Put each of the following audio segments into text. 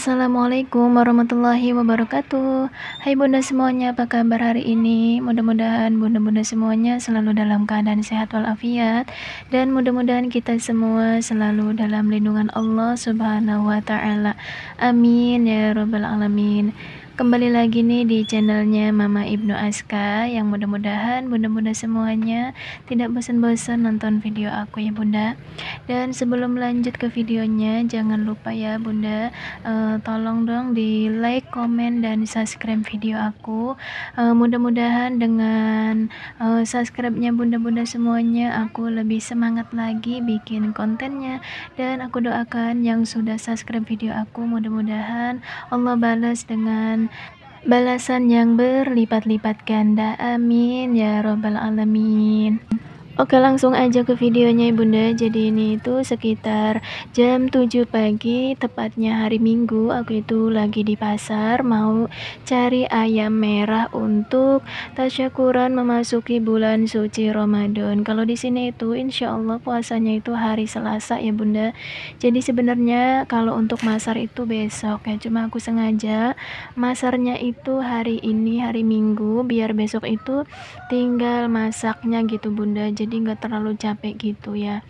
Assalamualaikum warahmatullahi wabarakatuh. Hai bunda semuanya, apa kabar hari ini? Mudah-mudahan bunda-bunda semuanya selalu dalam keadaan sehat walafiat, dan mudah-mudahan kita semua selalu dalam lindungan Allah Subhanahu wa Ta'ala. Amin ya Rabbal 'Alamin. Kembali lagi nih di channelnya Mama Ibnu Aska, yang mudah-mudahan bunda-bunda semuanya tidak bosan-bosan nonton video aku ya bunda. Dan sebelum lanjut ke videonya, jangan lupa ya bunda, tolong dong di like, komen, dan subscribe video aku. Mudah-mudahan dengan subscribe-nya bunda-bunda semuanya, aku lebih semangat lagi bikin kontennya. Dan aku doakan yang sudah subscribe video aku, mudah-mudahan Allah balas dengan balasan yang berlipat-lipat ganda. Amin ya Robbal 'Alamin. Oke, langsung aja ke videonya bunda. Jadi ini itu sekitar jam 7 pagi, tepatnya hari Minggu. Aku itu lagi di pasar mau cari ayam merah untuk tasyakuran memasuki bulan suci Ramadan. Kalau di sini itu insya Allah puasanya itu hari Selasa ya bunda. Jadi sebenarnya kalau untuk masar itu besok ya, cuma aku sengaja masarnya itu hari ini, hari Minggu, biar besok itu tinggal masaknya gitu bunda, jadi nggak terlalu capek gitu ya.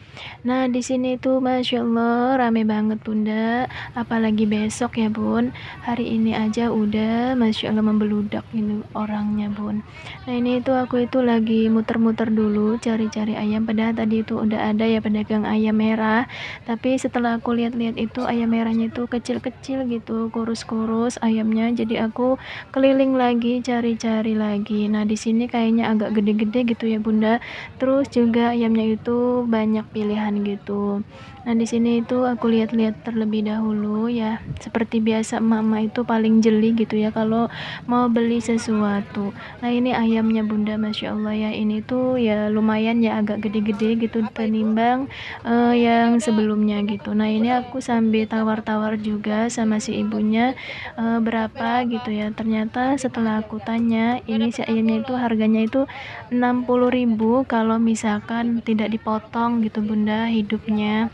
Nah di sini tuh masya Allah rame banget bunda, apalagi besok ya bun. Hari ini aja udah masya Allah membeludak ini orangnya bun. Nah ini itu aku itu lagi muter-muter dulu cari-cari ayam, padahal tadi itu udah ada ya pedagang ayam merah, tapi setelah aku lihat-lihat itu ayam merahnya itu kecil-kecil gitu, kurus-kurus ayamnya, jadi aku keliling lagi cari-cari lagi. Nah di sini kayaknya agak gede-gede gitu ya bunda, terus juga ayamnya itu banyak pilihan gitu. Nah di sini itu aku lihat-lihat terlebih dahulu ya, seperti biasa mama itu paling jeli gitu ya kalau mau beli sesuatu. Nah ini ayamnya bunda masya Allah ya, ini tuh ya lumayan ya agak gede-gede gitu penimbang yang sebelumnya gitu. Nah ini aku sambil tawar-tawar juga sama si ibunya berapa gitu ya. Ternyata setelah aku tanya, ini si ayamnya itu harganya itu 60.000 kalau misalkan tidak dipotong gitu bunda hidupnya.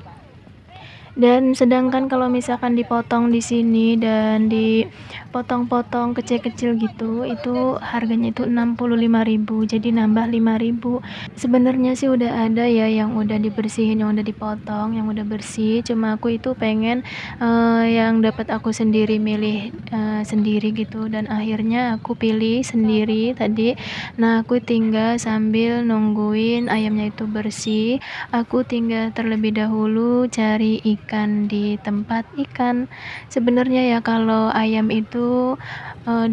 Dan sedangkan kalau misalkan dipotong di sini dan dipotong-potong kecil-kecil gitu, itu harganya itu 65.000, jadi nambah 5.000. Sebenarnya sih udah ada ya yang udah dibersihin, yang udah dipotong, yang udah bersih, cuma aku itu pengen yang dapat aku sendiri milih sendiri gitu, dan akhirnya aku pilih sendiri tadi. Nah aku tinggal sambil nungguin ayamnya itu bersih, aku tinggal terlebih dahulu cari ikan di tempat ikan. Sebenarnya ya kalau ayam itu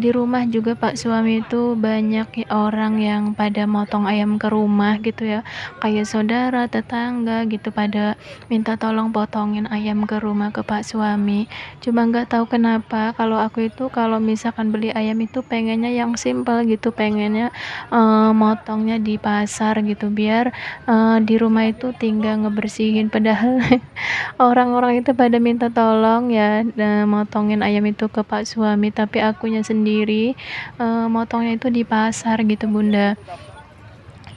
di rumah juga Pak suami itu banyak orang yang pada motong ayam ke rumah gitu ya, kayak saudara, tetangga gitu pada minta tolong potongin ayam ke rumah ke Pak suami. Cuma nggak tahu kenapa kalau aku itu kalau misalkan beli ayam itu pengennya yang simple gitu, pengennya motongnya di pasar gitu, biar di rumah itu tinggal ngebersihin, padahal orang-orang itu pada minta tolong ya motongin ayam itu ke Pak suami, tapi akunya sendiri motongnya itu di pasar gitu bunda.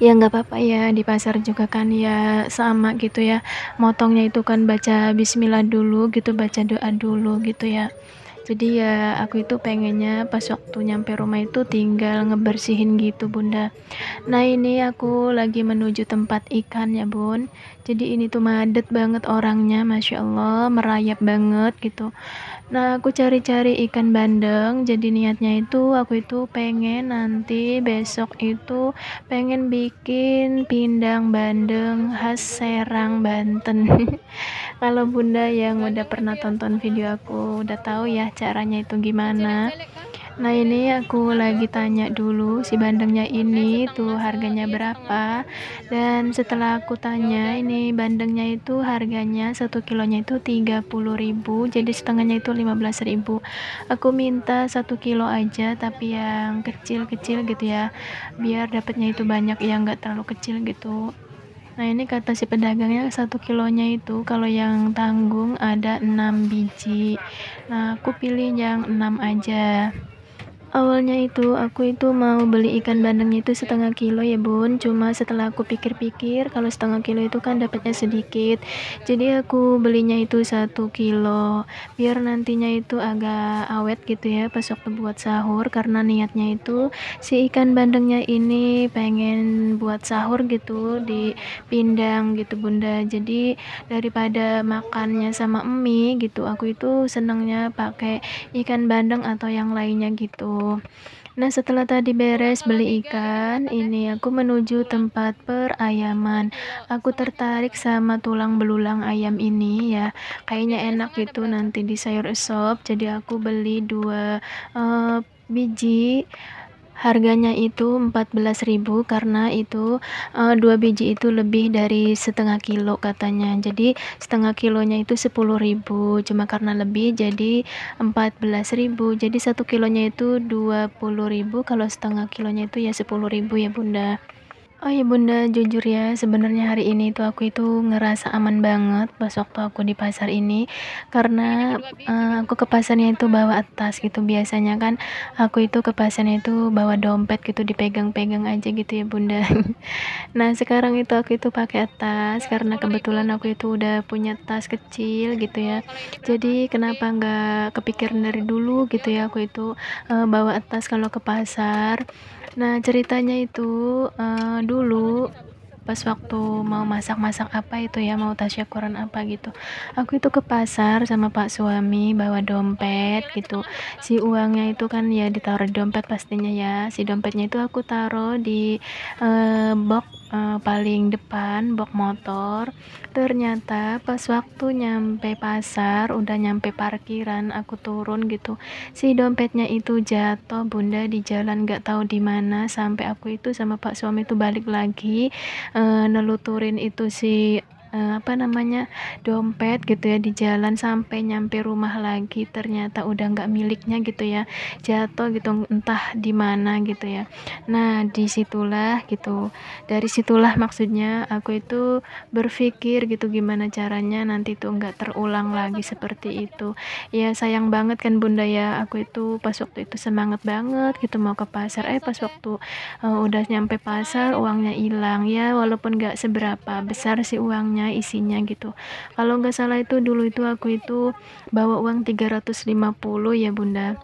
Ya nggak apa-apa ya, di pasar juga kan ya sama gitu ya, motongnya itu kan baca bismillah dulu gitu, baca doa dulu gitu ya. Jadi ya aku itu pengennya pas waktu nyampe rumah itu tinggal ngebersihin gitu bunda. Nah ini aku lagi menuju tempat ikan ya bun. Jadi ini tuh madet banget orangnya, masya Allah merayap banget gitu. Nah aku cari-cari ikan bandeng, jadi niatnya itu aku itu pengen nanti besok itu pengen bikin pindang bandeng khas Serang Banten. Kalau bunda yang udah pernah tonton video aku udah tahu ya caranya itu gimana. Nah ini aku lagi tanya dulu si bandengnya ini tuh harganya berapa, dan setelah aku tanya ini bandengnya itu harganya 1 kilonya itu 30.000, jadi setengahnya itu 15.000. Aku minta 1 kilo aja tapi yang kecil-kecil gitu ya, biar dapatnya itu banyak, yang enggak terlalu kecil gitu. Nah ini kata si pedagangnya 1 kilonya itu kalau yang tanggung ada 6 biji. Nah aku pilih yang 6 aja. Awalnya itu aku itu mau beli ikan bandengnya itu setengah kilo ya bun, cuma setelah aku pikir-pikir kalau setengah kilo itu kan dapatnya sedikit, jadi aku belinya itu 1 kilo biar nantinya itu agak awet gitu ya pas waktu buat sahur, karena niatnya itu si ikan bandengnya ini pengen buat sahur gitu di pindang gitu bunda. Jadi daripada makannya sama mie gitu, aku itu senengnya pakai ikan bandeng atau yang lainnya gitu. Nah, setelah tadi beres beli ikan, ini aku menuju tempat perayaman. Aku tertarik sama tulang belulang ayam ini ya. Kayaknya enak gitu nanti di sayur sop. Jadi aku beli 2 biji. Harganya itu 14.000 karena itu 2 biji itu lebih dari setengah kilo katanya. Jadi setengah kilonya itu 10.000, cuma karena lebih jadi 14.000. Jadi 1 kilonya itu 20.000, kalau setengah kilonya itu ya 10.000 ya bunda. Oh iya bunda, jujur ya sebenarnya hari ini tuh aku itu ngerasa aman banget pas waktu aku di pasar ini, karena aku ke pasarnya itu bawa tas gitu. Biasanya kan aku itu ke pasarnya itu bawa dompet gitu, dipegang-pegang aja gitu ya bunda. Nah sekarang itu aku itu pakai tas karena kebetulan aku itu udah punya tas kecil gitu ya. Jadi kenapa nggak kepikiran dari dulu gitu ya aku itu bawa tas kalau ke pasar. Nah ceritanya itu dulu pas waktu mau masak-masak apa itu ya, mau tasyakuran apa gitu, aku itu ke pasar sama pak suami bawa dompet gitu. Si uangnya itu kan ya ditaruh di dompet pastinya ya, si dompetnya itu aku taruh di box paling depan, box motor. Ternyata pas waktu nyampe pasar, udah nyampe parkiran, aku turun gitu, si dompetnya itu jatuh bunda di jalan, gak tahu di mana, sampai aku itu sama pak suami itu balik lagi neluturin itu si apa namanya, dompet gitu ya di jalan, sampai nyampe rumah lagi ternyata udah nggak miliknya gitu ya, jatuh gitu entah di mana gitu ya. Nah disitulah gitu, dari situlah maksudnya aku itu berpikir gitu gimana caranya nanti tuh nggak terulang lagi seperti itu ya. Sayang banget kan bunda ya, aku itu pas waktu itu semangat banget gitu mau ke pasar, pas waktu udah nyampe pasar uangnya hilang ya, walaupun gak seberapa besar sih uangnya isinya gitu. Kalau nggak salah itu dulu itu aku itu bawa uang 350 ya bunda.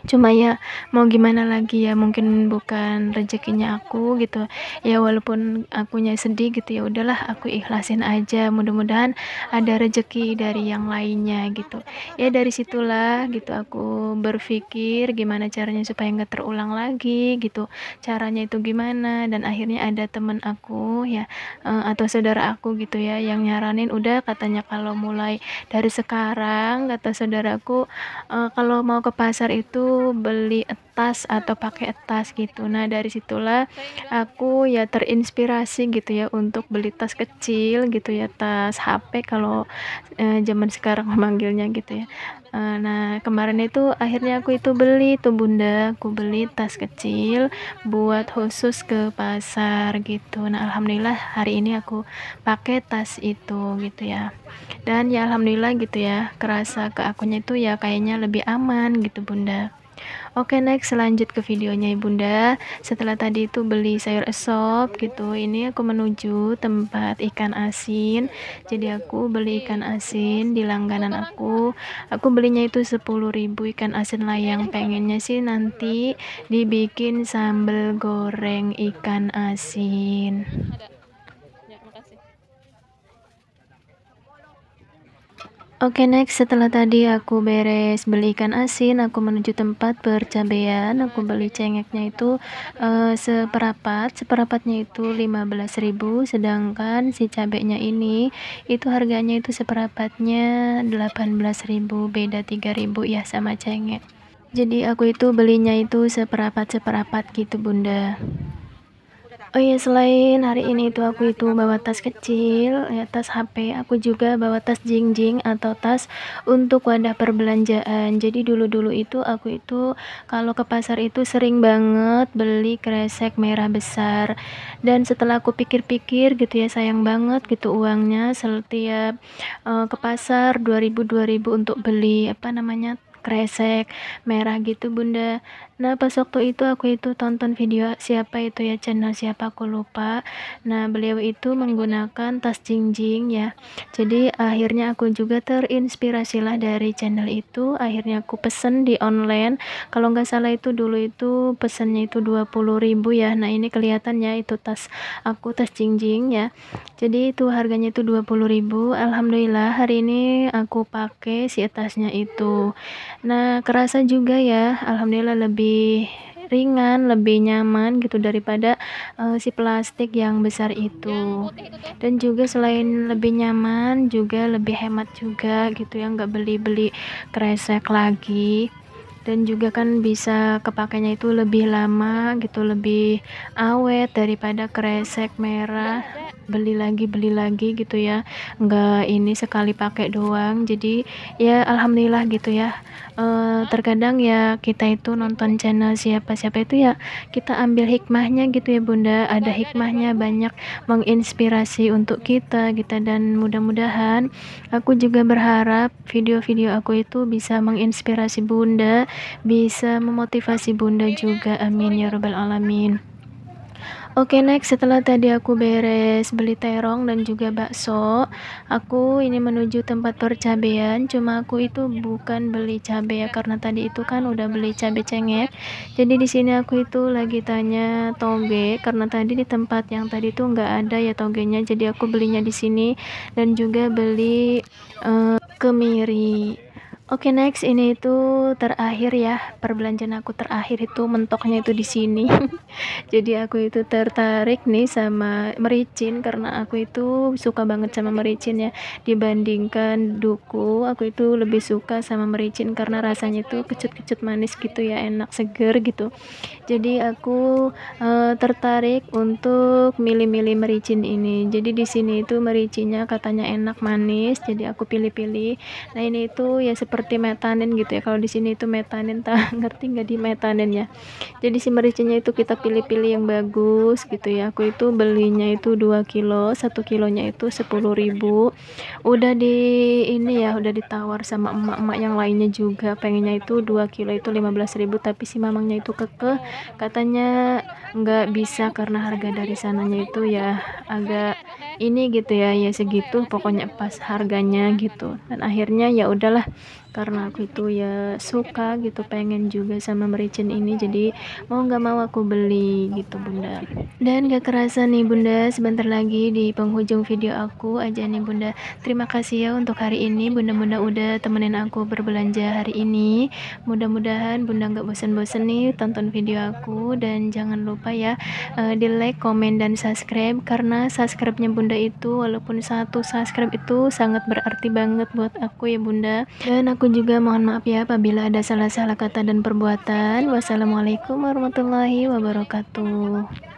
Cuma ya mau gimana lagi ya, mungkin bukan rezekinya aku gitu ya, walaupun akunya sedih gitu ya udahlah aku ikhlasin aja, mudah-mudahan ada rezeki dari yang lainnya gitu ya. Dari situlah gitu aku berpikir gimana caranya supaya nggak terulang lagi gitu, caranya itu gimana, dan akhirnya ada temen aku ya atau saudara aku gitu ya yang nyaranin, udah katanya kalau mulai dari sekarang kata saudaraku kalau mau ke pasar itu beli tas atau pakai tas gitu. Nah dari situlah aku ya terinspirasi gitu ya untuk beli tas kecil gitu ya, tas HP kalau zaman sekarang memanggilnya gitu ya. Nah kemarin itu akhirnya aku itu beli tuh bunda, aku beli tas kecil buat khusus ke pasar gitu. Nah alhamdulillah hari ini aku pakai tas itu gitu ya, dan ya alhamdulillah gitu ya, kerasa ke akunya itu ya kayaknya lebih aman gitu bunda. Oke, next lanjut ke videonya ya bunda. Setelah tadi itu beli sayur esop gitu, ini aku menuju tempat ikan asin. Jadi aku beli ikan asin di langganan aku belinya itu 10.000 ikan asin layang, pengennya sih nanti dibikin sambal goreng ikan asin. Oke, next setelah tadi aku beres beli ikan asin, aku menuju tempat percabean. Aku beli cengeknya itu seperapatnya itu 15.000, sedangkan si cabenya ini itu harganya itu seperapatnya 18.000, beda 3.000 ya sama cengek. Jadi aku itu belinya itu seperapat gitu bunda. Oh iya, selain hari ini itu aku itu bawa tas kecil ya, tas HP, aku juga bawa tas jingjing atau tas untuk wadah perbelanjaan. Jadi dulu-dulu itu aku itu kalau ke pasar itu sering banget beli kresek merah besar, dan setelah aku pikir-pikir gitu ya, sayang banget gitu uangnya setiap ke pasar 2000 untuk beli apa namanya, kresek merah gitu bunda. Nah pas waktu itu aku itu tonton video siapa itu ya, channel siapa aku lupa. Nah beliau itu menggunakan tas jinjing ya, jadi akhirnya aku juga terinspirasilah dari channel itu. Akhirnya aku pesen di online, kalau nggak salah itu dulu itu pesennya itu 20.000 ya. Nah ini kelihatan ya, itu tas aku, tas jinjing ya, jadi itu harganya itu 20.000. Alhamdulillah hari ini aku pakai si tasnya itu. Nah kerasa juga ya, alhamdulillah lebih ringan, lebih nyaman gitu daripada si plastik yang besar itu. Dan juga selain lebih nyaman juga lebih hemat juga gitu ya, nggak beli-beli kresek lagi. Dan juga kan bisa kepakainya itu lebih lama gitu, lebih awet daripada kresek merah beli lagi gitu ya, nggak ini sekali pakai doang. Jadi ya alhamdulillah gitu ya. Terkadang ya kita itu nonton channel siapa-siapa itu ya, kita ambil hikmahnya gitu ya bunda, ada hikmahnya banyak, menginspirasi untuk kita gitu. Dan mudah-mudahan aku juga berharap video-video aku itu bisa menginspirasi bunda, bisa memotivasi bunda juga, amin ya robbal alamin. Oke, next, setelah tadi aku beres beli terong dan juga bakso, aku ini menuju tempat percabean. Cuma aku itu bukan beli cabai ya, karena tadi itu kan udah beli cabai cengek. Jadi di sini aku itu lagi tanya toge, karena tadi di tempat yang tadi tuh nggak ada ya togenya. Jadi aku belinya di sini, dan juga beli kemiri. Oke, next, ini itu terakhir ya, perbelanjaan aku terakhir itu mentoknya itu di sini. Jadi aku itu tertarik nih sama mericin, karena aku itu suka banget sama mericin ya. Dibandingkan duku, aku itu lebih suka sama mericin karena rasanya itu kecut-kecut manis gitu ya, enak, seger gitu. Jadi aku tertarik untuk milih-milih mericin ini. Jadi di sini itu mericinnya katanya enak, manis, jadi aku pilih-pilih. Nah ini itu ya seperti metanin gitu ya, kalau di sini itu metanin, tak ngerti nggak di metanin ya. Jadi si mericinnya itu kita pilih-pilih yang bagus gitu ya. Aku itu belinya itu 2 kilo, 1 kilonya itu 10.000. Udah di ini ya, udah ditawar sama emak-emak yang lainnya juga, pengennya itu 2 kilo itu 15.000, tapi si mamangnya itu kekeh, katanya nggak bisa karena harga dari sananya itu ya agak ini gitu ya, ya segitu pokoknya pas harganya gitu. Dan akhirnya ya udahlah, karena aku itu ya suka gitu, pengen juga sama mericin ini, jadi mau nggak mau aku beli gitu bunda. Dan gak kerasa nih bunda, sebentar lagi di penghujung video aku aja nih bunda. Terima kasih ya untuk hari ini bunda-bunda udah temenin aku berbelanja hari ini. Mudah-mudahan bunda nggak bosan-bosan nih tonton video aku, dan jangan lupa ya di like, komen, dan subscribe, karena subscribe-nya bunda itu, walaupun satu subscribe itu sangat berarti banget buat aku ya bunda. Dan aku juga mohon maaf ya apabila ada salah-salah kata dan perbuatan. Wassalamualaikum warahmatullahi wabarakatuh.